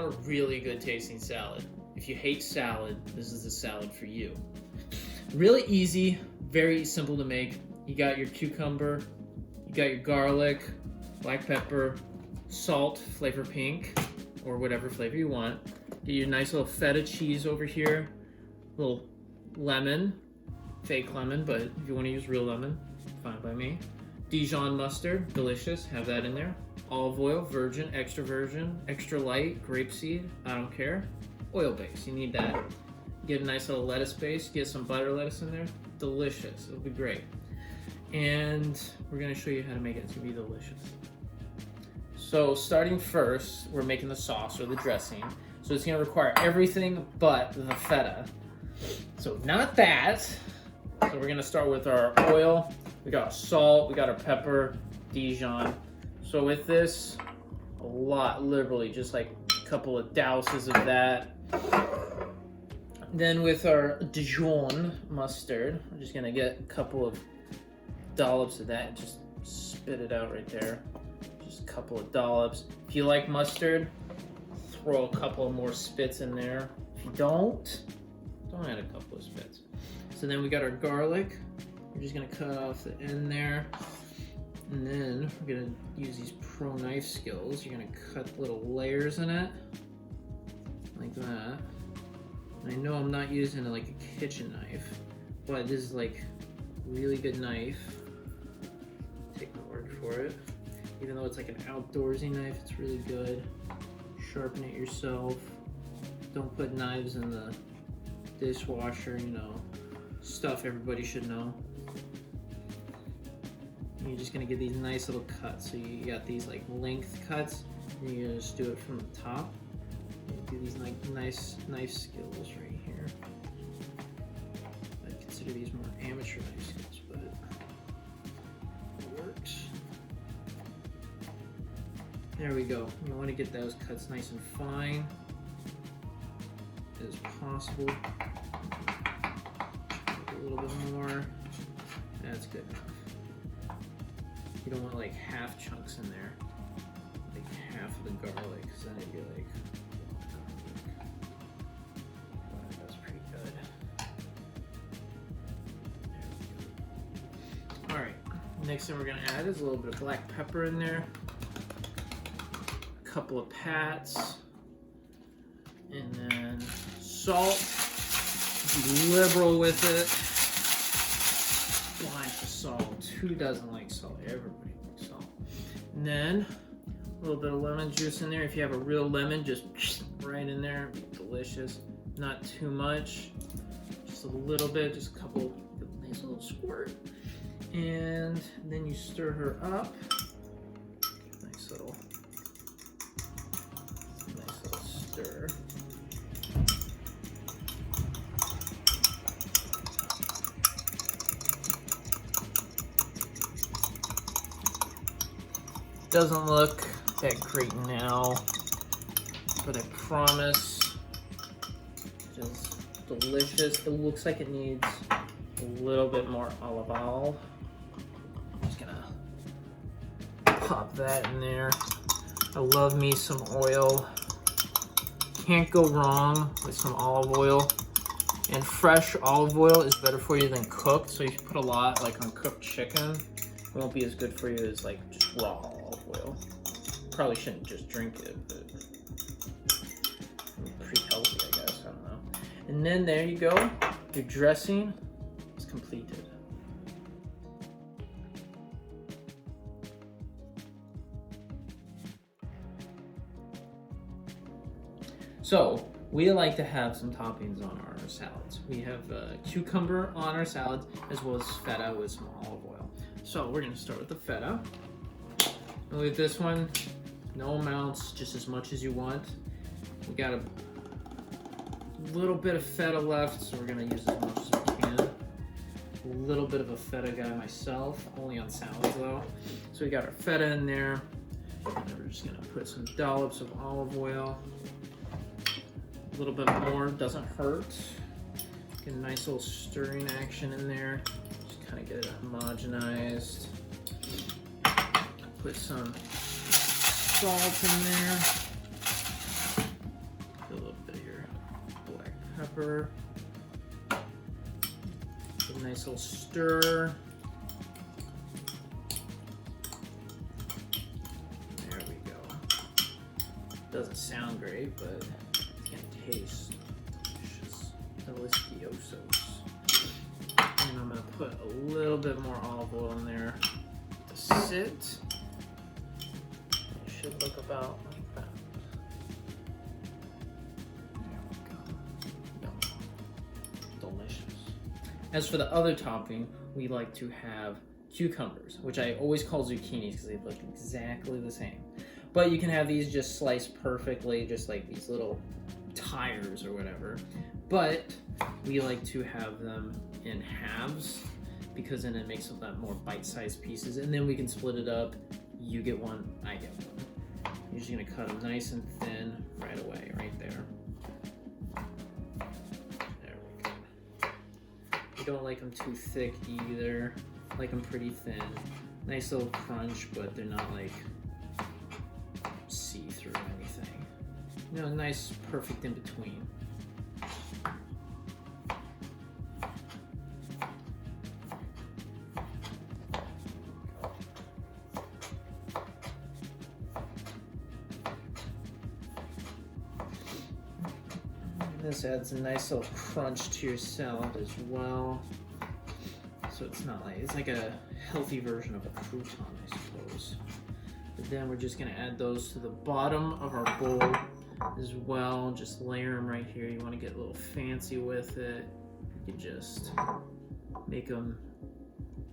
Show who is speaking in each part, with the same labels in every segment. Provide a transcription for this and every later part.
Speaker 1: a really good tasting salad. If you hate salad, this is the salad for you. Really easy, very simple to make. You got your cucumber, you got your garlic, black pepper, salt, flavor pink, or whatever flavor you want. Get your nice little feta cheese over here, little lemon, fake lemon, but if you want to use real lemon, fine by me. Dijon mustard, delicious, have that in there. Olive oil, virgin, extra light, grapeseed, I don't care. Oil base, you need that. Get a nice little lettuce base, get some butter lettuce in there, delicious, it'll be great. And we're gonna show you how to make it, it's gonna be delicious. So starting first, we're making the sauce or the dressing. So it's gonna require everything but the feta. So not that. So we're gonna start with our oil. We got our salt, we got our pepper, Dijon. So with this, a lot, literally just like a couple of douses of that. Then with our Dijon mustard, we're just gonna get a couple of dollops of that and just spit it out right there. Just a couple of dollops. If you like mustard, throw a couple of more spits in there. If you don't add a couple of spits. So then we got our garlic. We're just gonna cut off the end there. And then we're gonna use these pro knife skills. You're gonna cut little layers in it, like that. And I know I'm not using like a kitchen knife, but this is like a really good knife. Take my word for it. Even though it's like an outdoorsy knife, it's really good. Sharpen it yourself. Don't put knives in the dishwasher, you know, stuff everybody should know. And you're just gonna get these nice little cuts. So you got these like length cuts, and you just do it from the top. You do these like nice knife skills right here. I consider these more amateur knife skills, but it works. There we go. You want to get those cuts nice and fine as possible. A little bit more. That's good enough. You don't want like half chunks in there, like half of the garlic, because then it'd be like, that's pretty good. There we go. All right, next thing we're gonna add is a little bit of black pepper in there, a couple of pats, and then salt. Be liberal with it. Blind for salt. Who doesn't like salt? Everybody likes salt. And then a little bit of lemon juice in there. If you have a real lemon, just right in there. Delicious. Not too much. Just a little bit. Just a couple. Nice little squirt. And then you stir her up. Nice little stir. Doesn't look that great now, but I promise it is delicious. It looks like it needs a little bit more olive oil. I'm just gonna pop that in there. I love me some oil. Can't go wrong with some olive oil. And fresh olive oil is better for you than cooked, so if you put a lot like on cooked chicken, it won't be as good for you as like just raw olive oil. Probably shouldn't just drink it, but pretty healthy, I guess, I don't know. And then there you go, your dressing is completed. So, we like to have some toppings on our salads. We have cucumber on our salads, as well as feta with some olive oil. So we're gonna start with the feta. And with this one, no amounts, just as much as you want. We got a little bit of feta left, so we're gonna use as much as we can. A little bit of a feta guy myself, only on salads though. So we got our feta in there. And we're just gonna put some dollops of olive oil. A little bit more, doesn't hurt. Get a nice little stirring action in there. Just kind of get it homogenized. Put some salt in there. pepper. Give a nice little stir. There we go. Doesn't sound great, but it's gonna taste delicious. Deliciosos. And I'm gonna put a little bit more olive oil in there to sit. It should look about like that. There we go. Yum. Delicious. As for the other topping, we like to have cucumbers, which I always call zucchinis because they look exactly the same. But you can have these just sliced perfectly, just like these little tires or whatever. But we like to have them in halves because then it makes them more bite-sized pieces, and then we can split it up. You get one, I get one. You're just gonna cut them nice and thin right away, right there. There we go. You don't like them too thick either. Like them pretty thin. Nice little crunch, but they're not like see-through or anything. You know, nice, perfect in between. This adds a nice little crunch to your salad as well. So it's not like, it's like a healthy version of a crouton, I suppose. But then we're just gonna add those to the bottom of our bowl as well. Just layer them right here. You wanna get a little fancy with it. You can just make them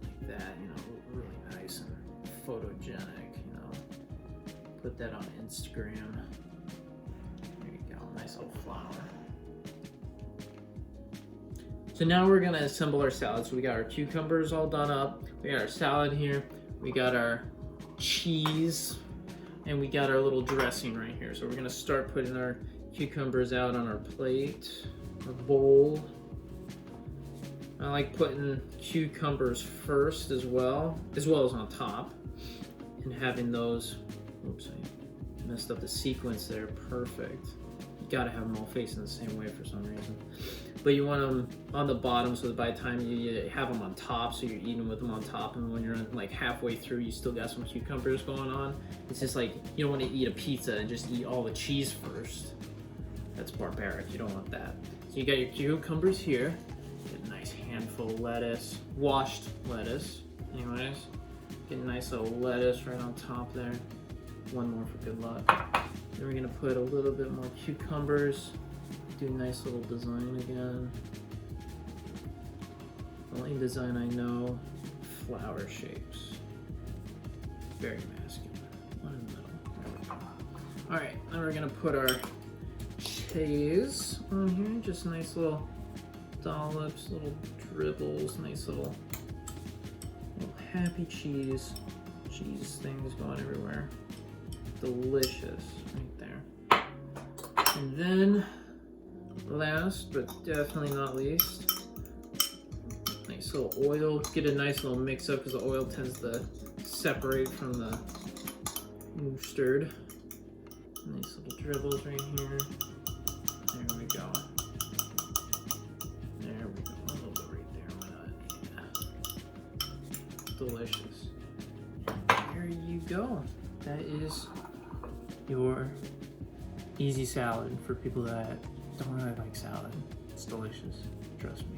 Speaker 1: like that, you know, really nice and photogenic, you know. Put that on Instagram. There you go, nice little flower. So now we're gonna assemble our salad. So we got our cucumbers all done up. We got our salad here. We got our cheese, and we got our little dressing right here. So we're gonna start putting our cucumbers out on our plate, our bowl. I like putting cucumbers first as well as on top, and having those, oops, I messed up the sequence there, perfect. You gotta have them all facing the same way for some reason. But you want them on the bottom so that by the time you have them on top, so you're eating with them on top, and when you're like halfway through, you still got some cucumbers going on. It's just like, you don't want to eat a pizza and just eat all the cheese first. That's barbaric, you don't want that. So you got your cucumbers here. Get a nice handful of lettuce, washed lettuce. Anyways, get a nice little lettuce right on top there. One more for good luck. Then we're gonna put a little bit more cucumbers. Do a nice little design again. The only design I know, flower shapes. Very masculine. One in the middle. There we go. Alright, now we're gonna put our cheese on here. Just nice little dollops, little dribbles, nice little happy cheese things going everywhere. Delicious, right there. And then, last but definitely not least, nice little oil. Get a nice little mix up because the oil tends to separate from the mustard. Nice little dribbles right here. There we go. There we go. A little bit right there. Why not? Yeah. Delicious. There you go. That is your easy salad for people that don't really like salad. It's delicious, trust me.